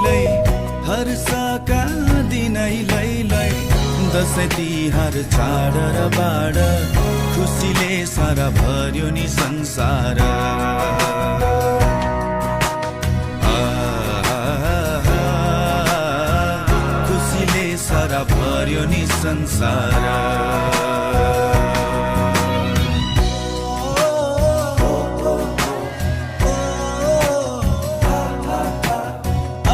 लै हर्षका दिनै लै दसैँ तिहार चाड र बाड खुसीले सारा भर्यो नि संसार खुसीले सारा भर्यो नि संसार